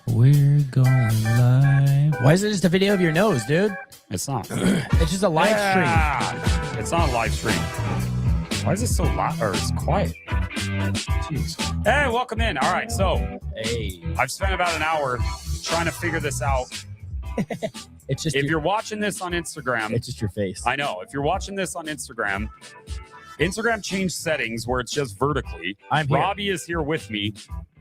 We're going live. Why is it just a video of your nose, dude? It's not. It's just a live stream. It's not a live stream. Why is it so loud or it's quiet? Jeez. Hey, welcome in. All right, so I've spent about an hour trying to figure this out. It's just if you're watching this on Instagram, it's just your face. I know. If you're watching this on Instagram changed settings where it's just vertically. I'm here. Robbie is here with me,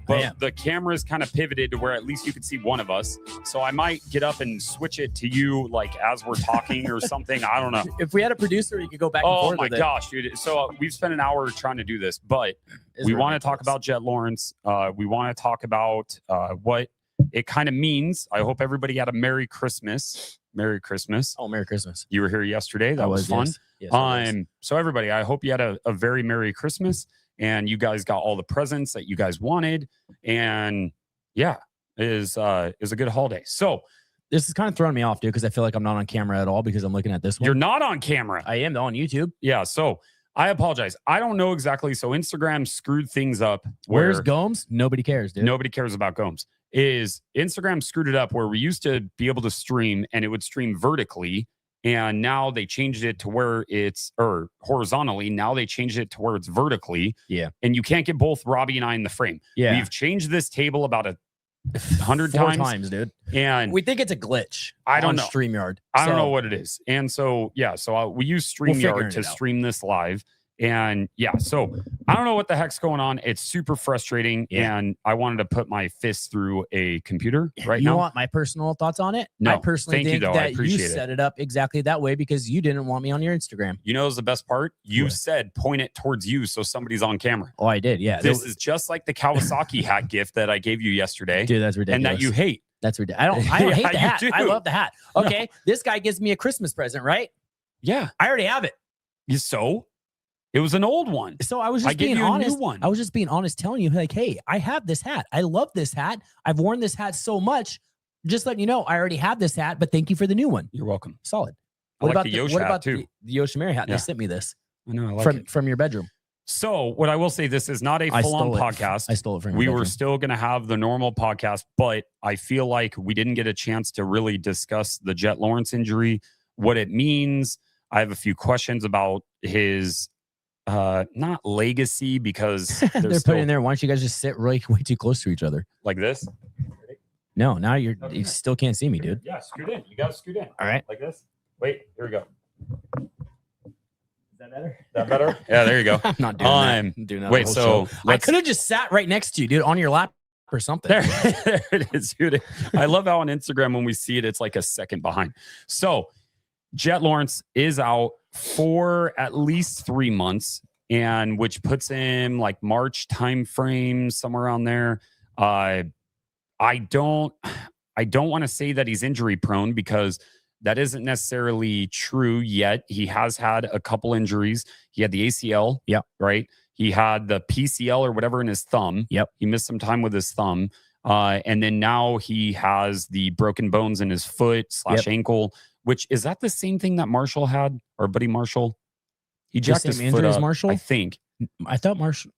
but the camera is kind of pivoted to where at least you can see one of us. So I might get up and switch it to you like as we're talking or something. I don't know. If we had a producer, you could go back and forth. Oh my gosh, dude. So we've spent an hour trying to do this, but we want to talk about Jett Lawrence. We want to talk about what it kind of means. I hope everybody had a Merry Christmas. Merry Christmas. Oh, Merry Christmas. You were here yesterday. That was fun. Yes, so everybody, I hope you had a very Merry Christmas and you guys got all the presents that you guys wanted. And yeah, it is a good holiday. So this is kind of throwing me off, dude, because I feel like I'm not on camera at all because I'm looking at this one. You're not on camera. I am on YouTube. Yeah. So I apologize. I don't know exactly. So Instagram screwed things up. Where's Gomes? Nobody cares, dude. Nobody cares about Gomes. Is Instagram screwed it up where we used to be able to stream and it would stream vertically. And now they changed it to where it's or horizontally. Now they changed it to where it's vertically. Yeah. And you can't get both Robbie and I in the frame. Yeah. We've changed this table about 100 4 times, dude. And we think it's a glitch. I don't know. StreamYard. I don't know what it is. And so, yeah. So we use StreamYard to stream this live. And yeah, so I don't know what the heck's going on. It's super frustrating. Yeah. And I wanted to put my fist through a computer right now. You want my personal thoughts on it? No, I personally think that you set it up exactly that way because you didn't want me on your Instagram. You know, what's the best part? You said point it towards you so somebody's on camera. Oh, I did. Yeah. This is just like the Kawasaki hat gift that I gave you yesterday. Dude, that's ridiculous. And that you hate. That's ridiculous. I don't hate the hat. Do. I love the hat. Okay. No. This guy gives me a Christmas present, right? Yeah. I already have it. So? It was an old one. So I was just being honest. I was just being honest, telling you, like, hey, I have this hat. I love this hat. I've worn this hat so much. Just letting you know, I already have this hat, but thank you for the new one. You're welcome. Solid. What about the Yosh hat too? The Yoshimari hat? Yeah. They sent me this. I know. I like from your bedroom. So what I will say, this is not a full-on podcast. I stole it from your We bedroom. were still going to have the normal podcast, but I feel like we didn't get a chance to really discuss the Jett Lawrence injury, what it means. I have a few questions about his not legacy because they're putting in there. Why don't you guys just sit way too close to each other like this? No, now you still can't see me, dude. Yeah, scoot in. You got to scoot in. All right, like this. Wait, here we go. Is that better? That better? Yeah, there you go. I'm not doing that. I'm doing that. Wait, so I could have just sat right next to you, dude, on your lap or something. There it is, dude. I love how on Instagram when we see it, it's like a second behind. So Jett Lawrence is out for at least 3 months, and which puts him like March time frame, somewhere around there. I don't want to say that he's injury prone because that isn't necessarily true yet. He has had a couple injuries. He had the ACL. Yep. Right. He had the PCL or whatever in his thumb. Yep. He missed some time with his thumb. And then now he has the broken bones in his foot / ankle. Which is that the same thing that Marshall had, or buddy Marshall? He jacked his foot up, Marshall? I think. I thought Marshall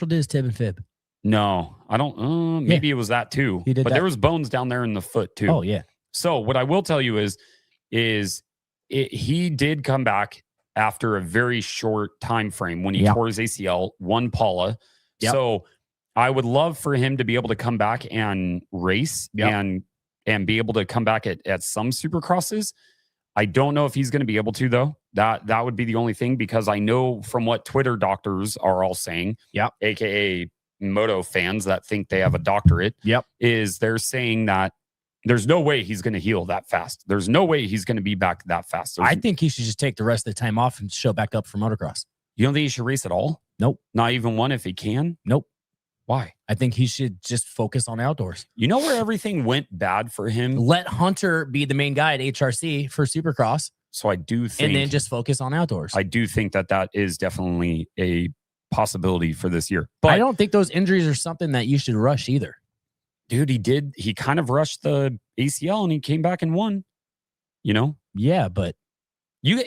did his tib and fib. No, I don't. Maybe it was that too. He did, but there was bones down there in the foot too. Oh yeah. So what I will tell you is he did come back after a very short time frame when he tore his ACL, won Paula. Yep. So I would love for him to be able to come back and race and be able to come back at some supercrosses. I don't know if he's going to be able to, though. That would be the only thing, because I know from what Twitter doctors are all saying, aka moto fans that think they have a doctorate, is they're saying that there's no way he's going to heal that fast. There's no way he's going to be back that fast. I think he should just take the rest of the time off and show back up for motocross. You don't think he should race at all? Nope. Not even one if he can? Nope. Why? I think he should just focus on outdoors. You know where everything went bad for him? Let Hunter be the main guy at HRC for Supercross. So I do think... And then just focus on outdoors. I do think that is definitely a possibility for this year. But I don't think those injuries are something that you should rush either. Dude, he kind of rushed the ACL and he came back and won. You know? Yeah, but...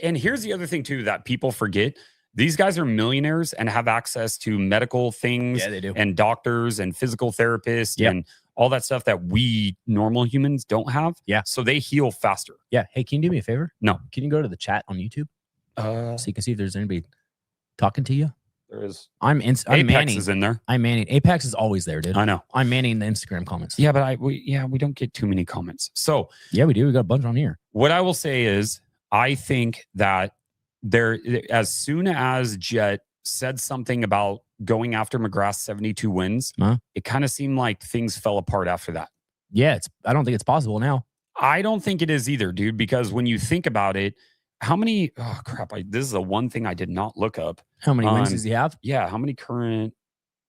And here's the other thing too that people forget. These guys are millionaires and have access to medical things Yeah, they do. and doctors and physical therapists and all that stuff that we normal humans don't have. Yeah. So they heal faster. Yeah. Hey, can you do me a favor? No. Can you go to the chat on YouTube? So you can see if there's anybody talking to you. There is. I'm Apex manning. is in there. I'm manning. Apex is always there, dude. I know. I'm manning the Instagram comments. Yeah, but we don't get too many comments. So yeah, we do. We got a bunch on here. What I will say is, I think that as soon as Jett said something about going after McGrath's 72 wins, it kind of seemed like things fell apart after that. Yeah, I don't think it's possible now. I don't think it is either, dude, because when you think about it, how many, this is the one thing I did not look up. How many wins does he have? Yeah, how many current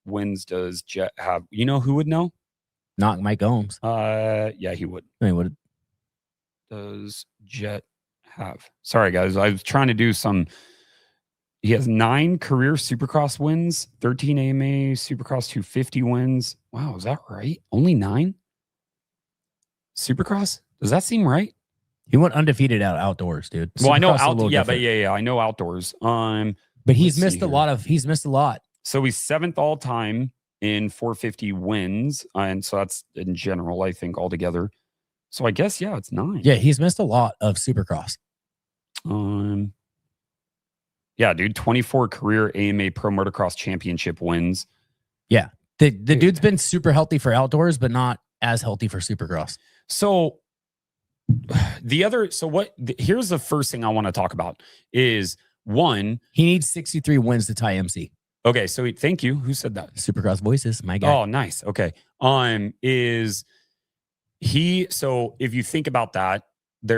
wins does Jett have? You know who would know? Not Mike Gomes. Yeah, he would. I mean, what does Jett have? Sorry, guys. I was trying to do some. He has 9 career Supercross wins, 13 AMA Supercross 250 wins. Wow, is that right? Only 9 Supercross? Does that seem right? He went undefeated outdoors, dude. Well, I know I know outdoors. But he's missed a lot. So he's 7th all time in 450 wins, and so that's in general, I think, altogether. So I guess it's 9. Yeah, he's missed a lot of Supercross. Yeah, dude, 24 career AMA Pro Motocross Championship wins. Yeah, the dude's been super healthy for outdoors, but not as healthy for Supercross. So here's the first thing I want to talk about is one, he needs 63 wins to tie MC. Okay, so thank you. Who said that? Supercross Voices, my guy. Oh, nice. Okay. So if you think about that, I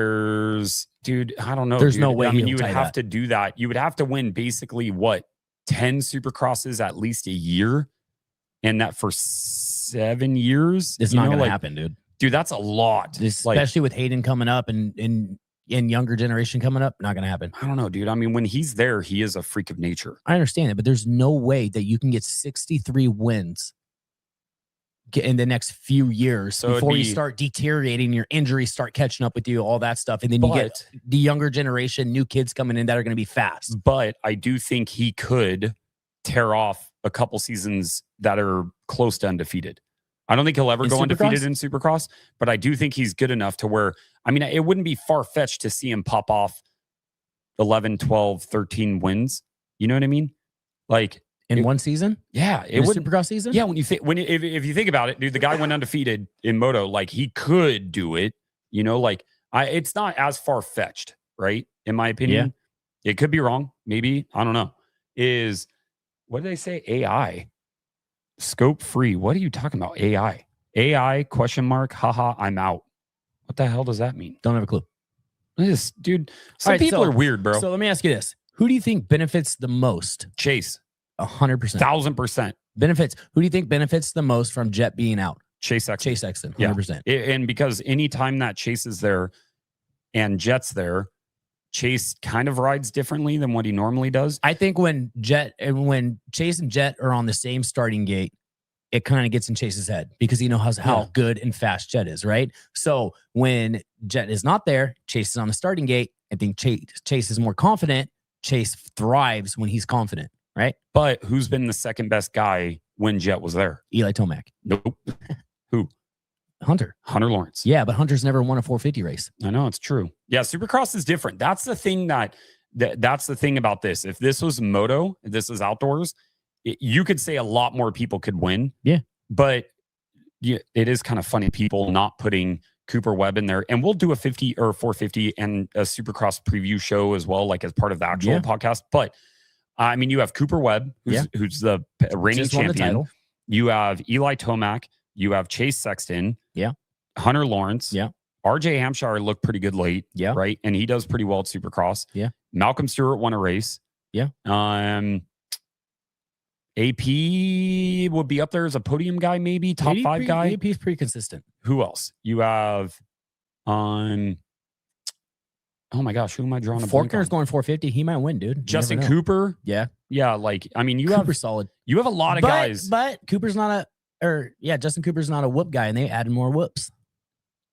don't know. There's no way. I mean, you would have to do that. You would have to win basically 10 Supercrosses at least a year, and that for 7 years. It's not going to happen, dude. Dude, that's a lot. Especially with Hayden coming up and younger generation coming up, not going to happen. I don't know, dude. I mean, when he's there, he is a freak of nature. I understand it, but there's no way that you can get 63 wins in the next few years before you start deteriorating, your injuries start catching up with you, all that stuff. And then you get the younger generation, new kids coming in that are going to be fast. But I do think he could tear off a couple seasons that are close to undefeated. I don't think he'll ever go undefeated in Supercross, but I do think he's good enough to where, I mean, it wouldn't be far-fetched to see him pop off 11, 12, 13 wins. You know what I mean? Like in one season? Yeah. It would Supercross season? Yeah. If you think about it, dude, the guy went undefeated in Moto. Like he could do it, you know, like it's not as far-fetched, right? In my opinion. Yeah. It could be wrong. Maybe. I don't know. What did they say? AI. Scope free. What are you talking about? AI. AI ? Haha, I'm out. What the hell does that mean? Don't have a clue. Dude, some people are weird, bro. So let me ask you this. Who do you think benefits the most? Chase. 100%. 1000%. Benefits. Who do you think benefits the most from Jett being out? Chase Sexton. 100%. Yeah. And because anytime that Chase is there and Jett's there, Chase kind of rides differently than what he normally does. I think when Chase and Jett are on the same starting gate, it kind of gets in Chase's head because he knows how good and fast Jett is, right? So when Jett is not there, Chase is on the starting gate. I think Chase is more confident. Chase thrives when he's confident, right? But who's been the second best guy when Jett was there? Eli Tomac. Nope. Who? Hunter Lawrence. Yeah, but Hunter's never won a 450 race. I know, it's true. Yeah, Supercross is different. That's the thing that's the thing about this. If this was moto, if this is outdoors, you could say a lot more people could win. Yeah. But it is kind of funny people not putting Cooper Webb in there. And we'll do a 50 or 450 and a Supercross preview show as well, like as part of the actual podcast. But I mean, you have Cooper Webb, who's the reigning champion. You have Eli Tomac. You have Chase Sexton. Yeah. Hunter Lawrence. Yeah. RJ Hampshire looked pretty good late. Yeah. Right. And he does pretty well at Supercross. Yeah. Malcolm Stewart won a race. Yeah. AP would be up there as a podium guy, maybe top 5 guy. AP's pretty consistent. Who else? You have oh my gosh, who am I drawing a blank on? Faulkner's going 450. He might win, dude. Justin Cooper. Yeah. Yeah. Like, I mean, Cooper's solid. You have a lot of guys. But Cooper's not Justin Cooper's not a whoop guy, and they added more whoops.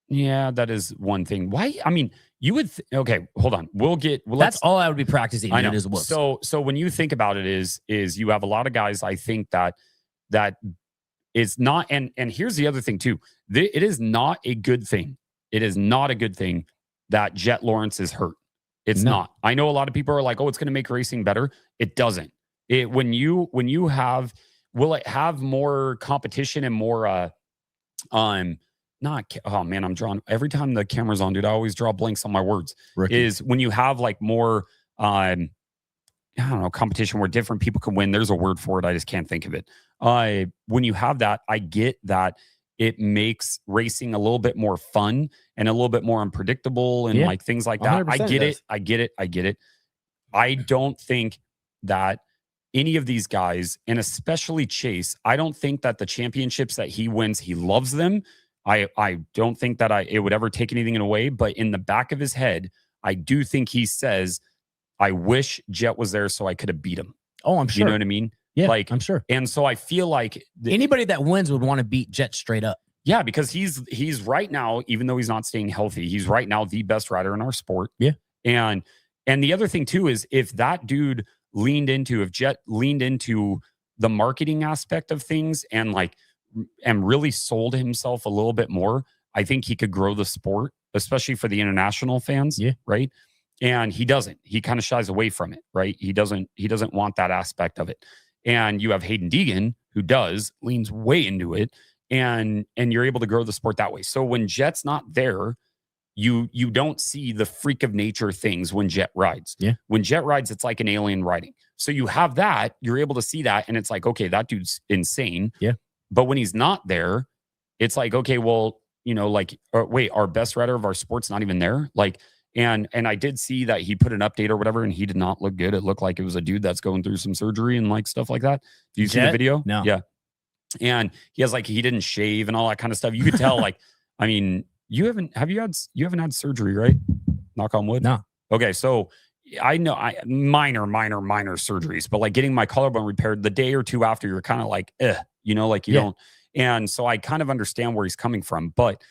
Yeah, that is one thing. Why? I mean, you would okay, hold on. That's all I would be practicing. I know. Is whoops. So when you think about it, is you have a lot of guys. I think that is not. And here's the other thing too. It is not a good thing. It is not a good thing that Jett Lawrence is hurt. It's not. I know a lot of people are like, oh, it's going to make racing better. It doesn't. When you have, will it have more competition and more not oh man, I'm drawing every time the camera's on, dude. I always draw blanks on my words. Rookie. Is when you have like more I don't know, competition where different people can win. There's a word for it. I just can't think of it. When you have that, I get that it makes racing a little bit more fun and a little bit more unpredictable and like things like that. I get it. I get it. I don't think that any of these guys, and especially Chase, I don't think that the championships that he wins, he loves them. I don't think that it would ever take anything away, but in the back of his head, I do think he says, I wish Jett was there so I could have beat him. Oh, I'm sure. You know what I mean? Yeah, like, I'm sure. And so I feel like anybody that wins would want to beat Jett straight up. Yeah, because he's right now, even though he's not staying healthy, he's right now the best rider in our sport. Yeah. And the other thing too is if Jett leaned into the marketing aspect of things and really sold himself a little bit more, I think he could grow the sport, especially for the international fans. Yeah. Right. And he doesn't. He kind of shies away from it, right? He doesn't want that aspect of it. And you have Hayden Deegan, who leans way into it, and you're able to grow the sport that way. So when Jett's not there, you don't see the freak of nature things when Jett rides. Yeah. When Jett rides, it's like an alien riding. So you have that, you're able to see that, and it's like, okay, that dude's insane. Yeah. But when he's not there, it's like, okay, well, wait, our best rider of our sport's not even there. And I did see that he put an update or whatever, and he did not look good. It looked like it was a dude that's going through some surgery and stuff like that. Do you see the video? No. Yeah. And he has he didn't shave and all that kind of stuff. You could tell, I mean, you haven't had surgery, right? Knock on wood. No. Okay. So I know minor surgeries, but getting my collarbone repaired the day or two after, you're kind of you don't. And so I kind of understand where he's coming from, but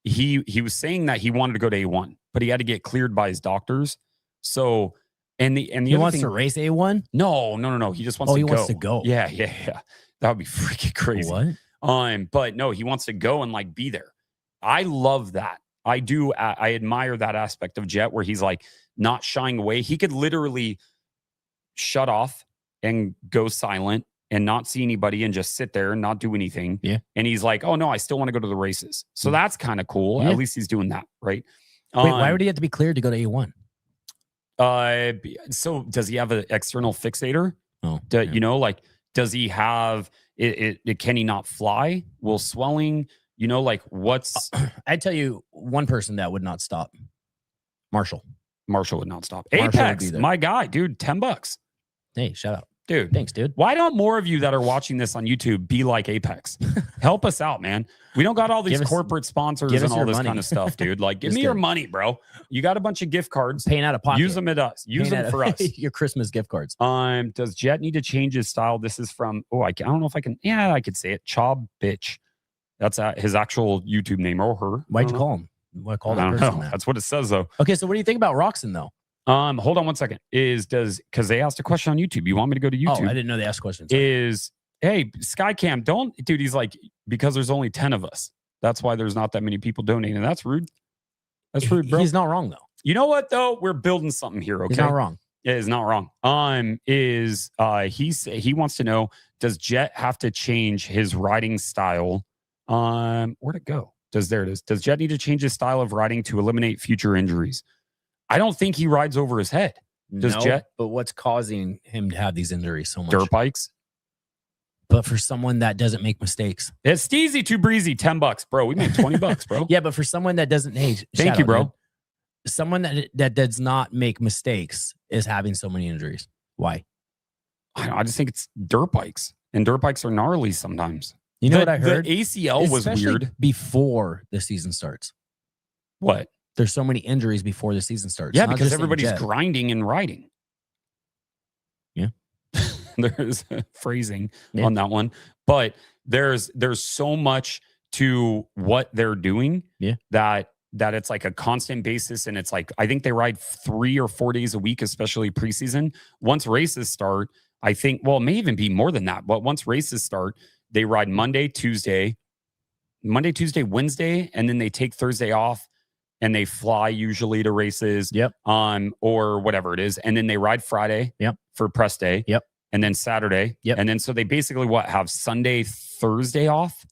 he was saying that he wanted to go to A1, but he had to get cleared by his doctors. So, and the he wants to race A1? No. He just wants to go. He wants to go. Yeah. That would be freaking crazy. What? But no, he wants to go and be there. I love that. I do. I admire that aspect of Jett where he's not shying away. He could literally shut off and go silent and not see anybody and just sit there and not do anything. Yeah. And he's like, oh no, I still want to go to the races. So that's kind of cool. Yeah. At least he's doing that. Right. Wait, why would he have to be cleared to go to A1? So does he have an external fixator? Oh, Does he have it? Can he not fly? Will swelling, what's I'd tell you one person that would not stop. Marshall would not stop. Marshall Apex, my guy, dude, $10. Hey, shout out. Dude, thanks, dude. Why don't more of you that are watching this on YouTube be like Apex? Help us out, man. We don't got all these corporate sponsors and all this kind of stuff, dude. Give me your money, bro. You got a bunch of gift cards. Paying out of pocket. Use them at us. Use them for us. Your Christmas gift cards. Does Jett need to change his style? This is from, I don't know if I can. Yeah, I could say it. Chob Bitch. That's his actual YouTube name or her. Why'd you call him? Why call that I don't person know. that? That's what it says, though. Okay, so what do you think about Roxon, though? Hold on one second. Because they asked a question on YouTube. You want me to go to YouTube? Oh, I didn't know they asked questions. Hey, Skycam, dude, he's like, because there's only 10 of us. That's why there's not that many people donating. That's rude. That's rude, bro. He's not wrong, though. You know what, though? We're building something here, okay? He's not wrong. It is not wrong. He wants to know, does Jett have to change his riding style? Where'd it go? There it is. Does Jett need to change his style of riding to eliminate future injuries? I don't think he rides over his head. Does Jett? But what's causing him to have these injuries so much? Dirt bikes. But for someone that doesn't make mistakes. It's Steezy Too Breezy, $10, bro. We made $20, bro. Yeah, but for someone that doesn't, thank you, bro. Dude. Someone that does not make mistakes is having so many injuries. Why? I just think it's dirt bikes. And dirt bikes are gnarly sometimes. You know what I heard? The ACL was weird. Before the season starts. What? There's so many injuries before the season starts. Yeah, because everybody's grinding and riding. Yeah. There's phrasing on that one. But there's so much to what they're doing. Yeah. That it's like a constant basis. And it's like, I think they ride 3 or 4 days a week, especially preseason. Once races start, I think, well, it may even be more than that. But once races start, they ride Monday, Tuesday, Wednesday, and then they take Thursday off and they fly usually to races. Yep. Or whatever it is. And then they ride Friday. Yep. For press day. Yep. And then Saturday. Yep. And then so they basically have Sunday, Thursday off,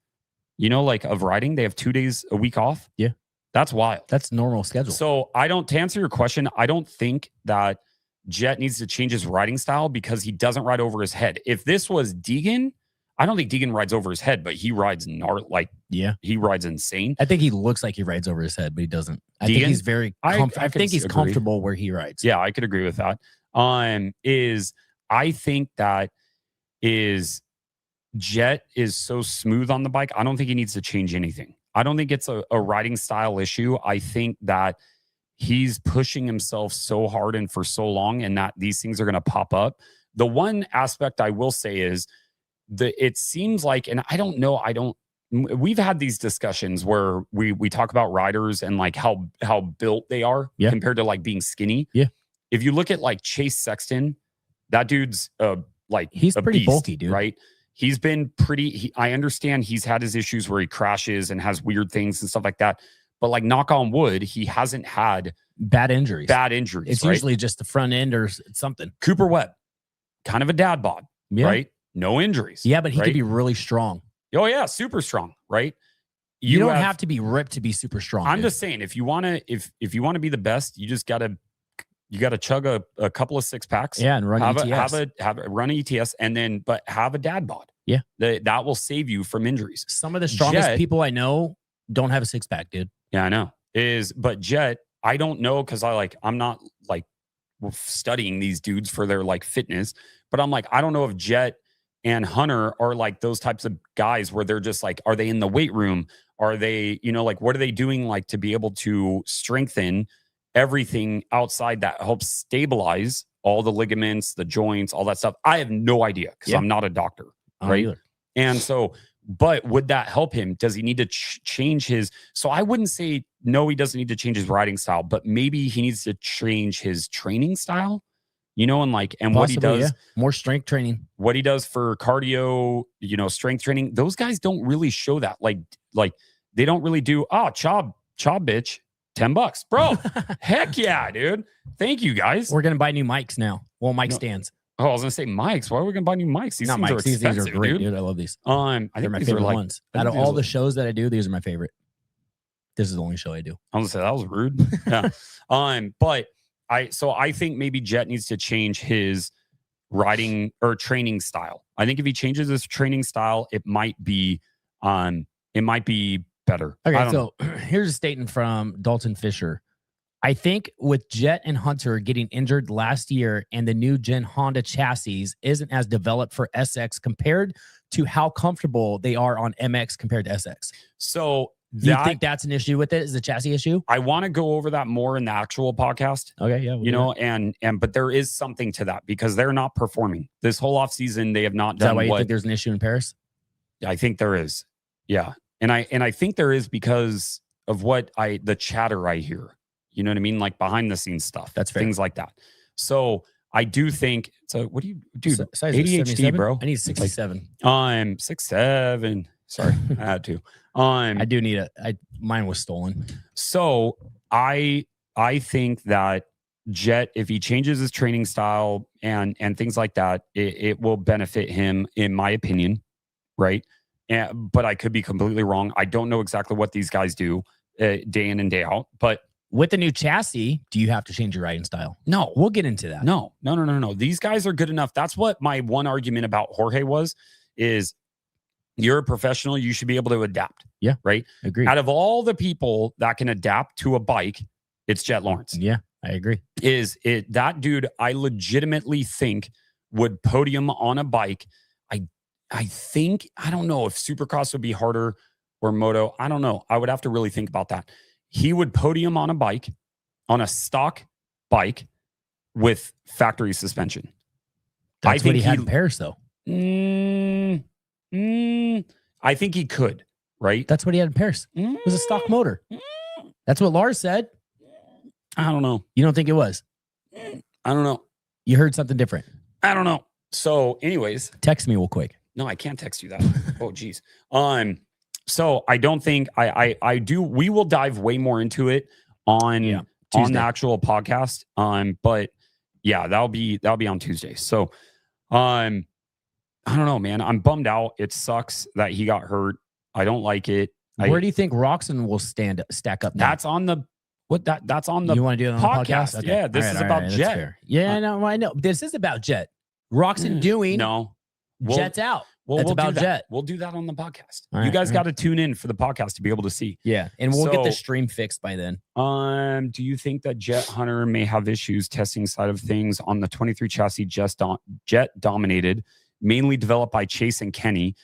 like of riding. They have 2 days a week off. Yeah. That's wild. That's normal schedule. So to answer your question, I don't think that Jett needs to change his riding style because he doesn't ride over his head. If this was Deegan, I don't think Deegan rides over his head, but he rides he rides insane. I think he looks like he rides over his head, but he doesn't. I Deegan? think he's very I think he's comfortable where he rides. Yeah, I could agree with that. I think that Jett is so smooth on the bike. I don't think he needs to change anything. I don't think it's a riding style issue. I think that he's pushing himself so hard and for so long, and that these things are going to pop up. The one aspect I will say is it seems like, and I don't know, we've had these discussions where we talk about riders and like how built they are compared to like being skinny. Yeah. If you look at like Chase Sexton, that dude's he's a pretty beast, bulky, dude. Right? He's been I understand he's had his issues where he crashes and has weird things and stuff like that. But like, knock on wood, he hasn't had bad injuries. It's right? usually just the front end or something. Cooper Webb, kind of a dad bod, right? No injuries. Yeah, but he could be really strong. Oh yeah, super strong, right? You don't have to be ripped to be super strong. I'm just saying, if you want to be the best, you just gotta chug a couple of 6-packs. Yeah, and run ETS. Run ETS, and then but have a dad bod. Yeah, that will save you from injuries. Some of the strongest people I know don't have a 6-pack, dude. Yeah, I know. But Jett, I don't know, because I'm not like studying these dudes for their like fitness, but I'm like, I don't know if Jett and Hunter are like those types of guys where they're just like, are they in the weight room? Are they, like, what are they doing like to be able to strengthen everything outside that helps stabilize all the ligaments, the joints, all that stuff? I have no idea because I'm not a doctor, right? And so, but would that help him? Does he need to change his? So I wouldn't say no, he doesn't need to change his riding style, but maybe he needs to change his training style. And possibly, what he does, more strength training, what he does for cardio, strength training. Those guys don't really show that. Like they don't really do, chob bitch, $10, bro. Heck yeah, dude. Thank you guys. We're going to buy new mics now. Well, mic stands. Oh, I was going to say mics. Why are we going to buy new mics? These things are expensive, these are great, dude. I love these. I think they're my favorite ones. Out of all the shows that I do, these are my favorite. This is the only show I do. I was going to say, that was rude. Yeah. But I think maybe Jett needs to change his riding or training style. I think if he changes his training style, it might be better. Okay, so here's a statement from Dalton Fisher. I think with Jett and Hunter getting injured last year and the new gen Honda chassis isn't as developed for SX compared to how comfortable they are on MX compared to SX. So do you think that's an issue with it? Is the chassis issue? I want to go over that more in the actual podcast. Okay, yeah. But there is something to that because they're not performing. This whole offseason, they have not done. Is that why you think there's an issue in Paris? I think there is. Yeah. And I think there is because of the chatter I hear. You know what I mean? Like behind the scenes stuff. That's fair. Things like that. So I do think so. What do you do? Size ADHD, bro. I need 67. I'm 6'7". Sorry, I had to. I do need mine was stolen. So I think that Jett, if he changes his training style and things like that, it will benefit him, in my opinion, right? But I could be completely wrong. I don't know exactly what these guys do day in and day out. But with the new chassis, do you have to change your riding style? No. We'll get into that. No. These guys are good enough. That's what my one argument about Jorge is you're a professional. You should be able to adapt. Yeah. Right? Agreed. Out of all the people that can adapt to a bike, it's Jett Lawrence. Yeah, I agree. That dude, I legitimately think would podium on a bike. I think, I don't know if Supercross would be harder or moto. I don't know. I would have to really think about that. He would podium on a bike, on a stock bike with factory suspension. That's what he had in Paris, though. I think he could, right? That's what he had in Paris. It was a stock motor. That's what Lars said. I don't know. You don't think it was? I don't know. You heard something different. I don't know. So, anyways, text me real quick. No, I can't text you that. Oh, geez. So I don't think I do. We will dive way more into it on the actual podcast. But yeah, that'll be on Tuesday. So, I don't know, man. I'm bummed out. It sucks that he got hurt. I don't like it. Where do you think Roxon will stack up now? That's on the that's on the you want to do it on podcast. The podcast? Okay. Yeah, this is about Jett. Yeah, no, I know. This is about Jett. Roxon doing Jett's out. Well, it's about Jett. We'll do that on the podcast. All you guys got to tune in for the podcast to be able to see. Yeah, and we'll get the stream fixed by then. Do you think that Jett Hunter may have issues testing side of things on the 23 chassis Jett dominated, mainly developed by Chase and Kenny?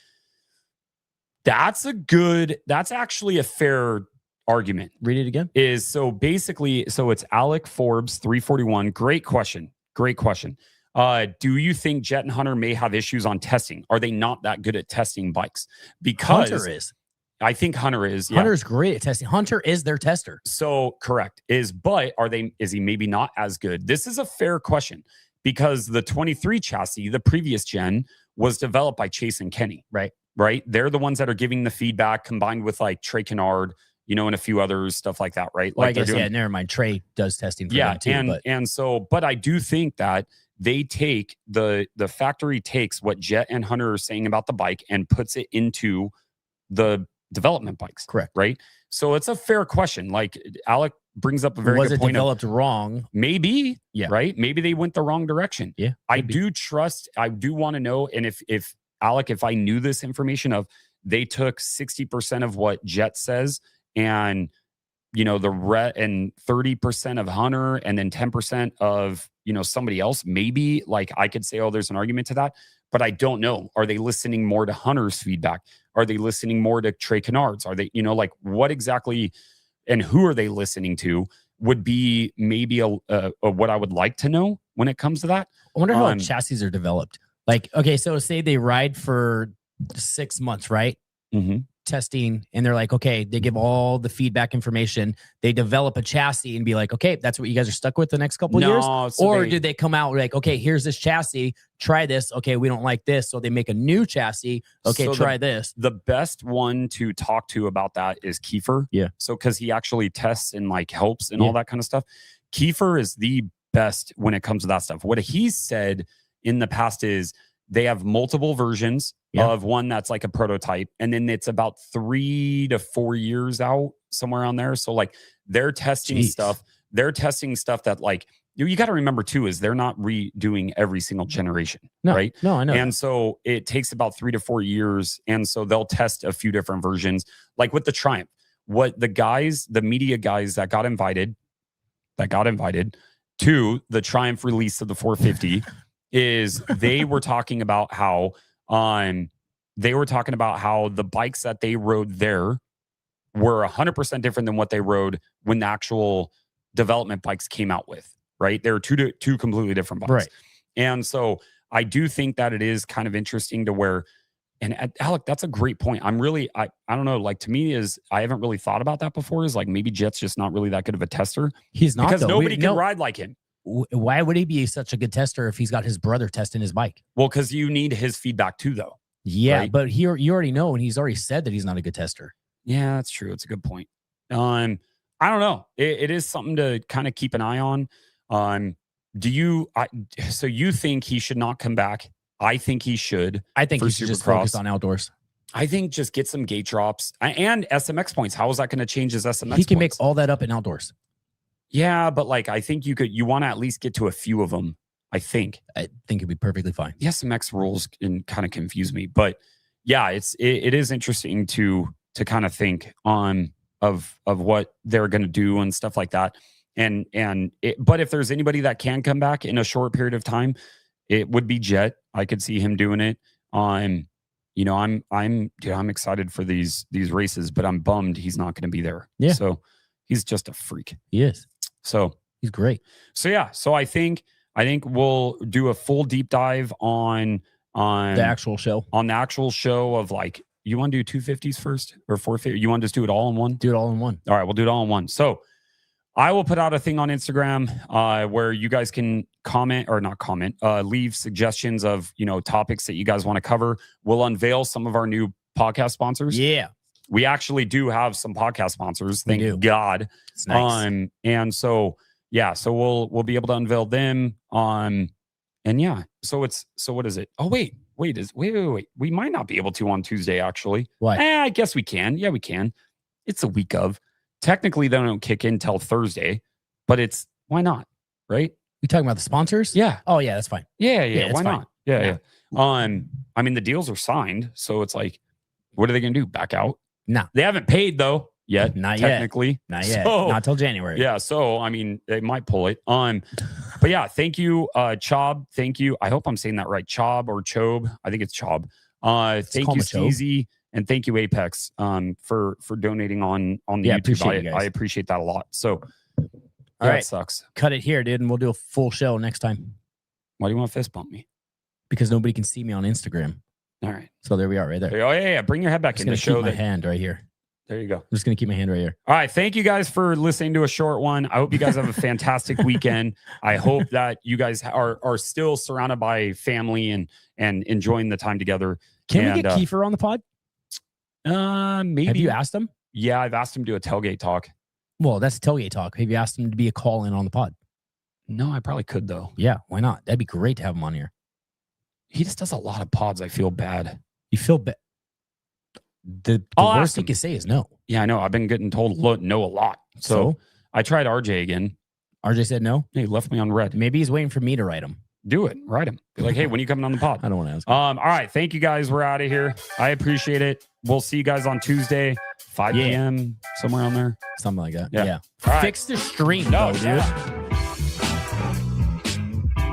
That's actually a fair argument. Read it again. So it's Alec Forbes 341. Great question. Do you think Jett and Hunter may have issues on testing? Are they not that good at testing bikes? Because Hunter is. I think Hunter is. Yeah. Hunter's great at testing. Hunter is their tester. So correct. Is he maybe not as good? This is a fair question because the 23 chassis, the previous gen, was developed by Chase and Kenny. Right. They're the ones that are giving the feedback combined with like Trey Kennard, and a few others, stuff like that, right? Well, I guess, never mind. Trey does testing for them too. But I do think that they take the factory takes what Jett and Hunter are saying about the bike and puts it into the development bikes. Correct. Right. So it's a fair question. Like Alec brings up a very good point. Was it developed wrong? Maybe. Yeah. Right. Maybe they went the wrong direction. Yeah. I do want to know. And if Alec, if I knew this information of they took 60% of what Jett says and and 30% of Hunter and then 10% of somebody else, maybe like I could say, oh, there's an argument to that, but I don't know. Are they listening more to Hunter's feedback? Are they listening more to Trey Kennard's? Are they, like what exactly and who are they listening to would be maybe a what I would like to know when it comes to that. I wonder how chassis are developed. Like, okay, so say they ride for 6 months, right? Mm-hmm. Testing, and they're like, okay, they give all the feedback information, they develop a chassis and be like, okay, that's what you guys are stuck with the next couple of years? Or did they come out like, okay, here's this chassis, try this, okay, we don't like this, so they make a new chassis, okay, so try this. The best one to talk to about that is Kiefer. Yeah. So because he actually tests and like helps and all that kind of stuff. Kiefer is the best when it comes to that stuff. What he's said in the past is they have multiple versions of one that's like a prototype, and then it's about 3 to 4 years out, somewhere on there. So like they're testing stuff. They're testing stuff that like you got to remember too is they're not redoing every single generation, right? No, I know. And so it takes about 3 to 4 years, and so they'll test a few different versions. Like with the Triumph, what the media guys that got invited to the Triumph release of the 450. Is they were talking about how the bikes that they rode there were 100% different than what they rode when the actual development bikes came out with, right? They were two completely different bikes. Right. And so I do think that it is kind of interesting to where, and Alec, that's a great point. I don't know, like to me is, I haven't really thought about that before, is like maybe Jett's just not really that good of a tester. He's not, because nobody can ride like him. Why would he be such a good tester if he's got his brother testing his bike? Well, because you need his feedback too, though. Yeah, right? But you already know, and he's already said that he's not a good tester. Yeah, that's true. It's a good point. I don't know. It is something to kind of keep an eye on. So you think he should not come back? I think he should. I think he should just focus on outdoors. I think just get some gate drops and SMX points. How is that going to change his SMX points? He can make all that up in outdoors. Yeah, but like I think you want to at least get to a few of them. I think it'd be perfectly fine. The SMX rules can kind of confuse me, but yeah, it is interesting to kind of think on of what they're going to do and stuff like that. But if there's anybody that can come back in a short period of time, it would be Jett. I could see him doing it. I'm excited for these races, but I'm bummed he's not going to be there. Yeah. So he's just a freak. He is. So he's great. So yeah. So I think we'll do a full deep dive on the actual show. On the actual show of like, you want to do 250s first or 450? You want to just do it all in one? Do it all in one. All right, we'll do it all in one. So I will put out a thing on Instagram where you guys can leave suggestions of, topics that you guys want to cover. We'll unveil some of our new podcast sponsors. Yeah. We actually do have some podcast sponsors. Thank God. It's nice. And so, we'll be able to unveil them. So what is it? Oh, wait. We might not be able to on Tuesday, actually. Why? I guess we can. Yeah, we can. It's a week of. Technically, they don't kick in till Thursday, but why not? Right? You talking about the sponsors? Yeah. Oh, yeah, that's fine. Yeah. Why not? Yeah. I mean, the deals are signed, so it's like, what are they going to do? Back out? No. They haven't paid though yet. Not technically. Yet. Not yet. So, not till January. Yeah. So I mean, they might pull it. But yeah, thank you, Chob. Thank you. I hope I'm saying that right. Chob or Chob. I think it's Chob. Thank you, Steezy. And thank you, Apex, for donating on the YouTube. I appreciate that a lot. So all right, sucks. Cut it here, dude, and we'll do a full show next time. Why do you want to fist bump me? Because nobody can see me on Instagram. All right. So there we are, right there. Oh yeah. Bring your head back in to show my hand right here. There you go. I'm just gonna keep my hand right here. All right. Thank you guys for listening to a short one. I hope you guys have a fantastic weekend. I hope that you guys are still surrounded by family and enjoying the time together. Can we get Kiefer on the pod? Maybe. Have you asked him? Yeah, I've asked him to do a tailgate talk. Well, that's a tailgate talk. Have you asked him to be a call-in on the pod? No, I probably could though. Yeah, why not? That'd be great to have him on here. He just does a lot of pods. I feel bad. You feel bad? The worst he can say is no. Yeah, I know. I've been getting told no a lot. So I tried RJ again. RJ said no? He left me on red. Maybe he's waiting for me to write him. Do it. Write him. Be like, hey, when are you coming on the pod? I don't want to ask. All right. Thank you guys. We're out of here. I appreciate it. We'll see you guys on Tuesday, 5 p.m. somewhere on there. Something like that. Yeah. Right. Fix the stream, though, dude.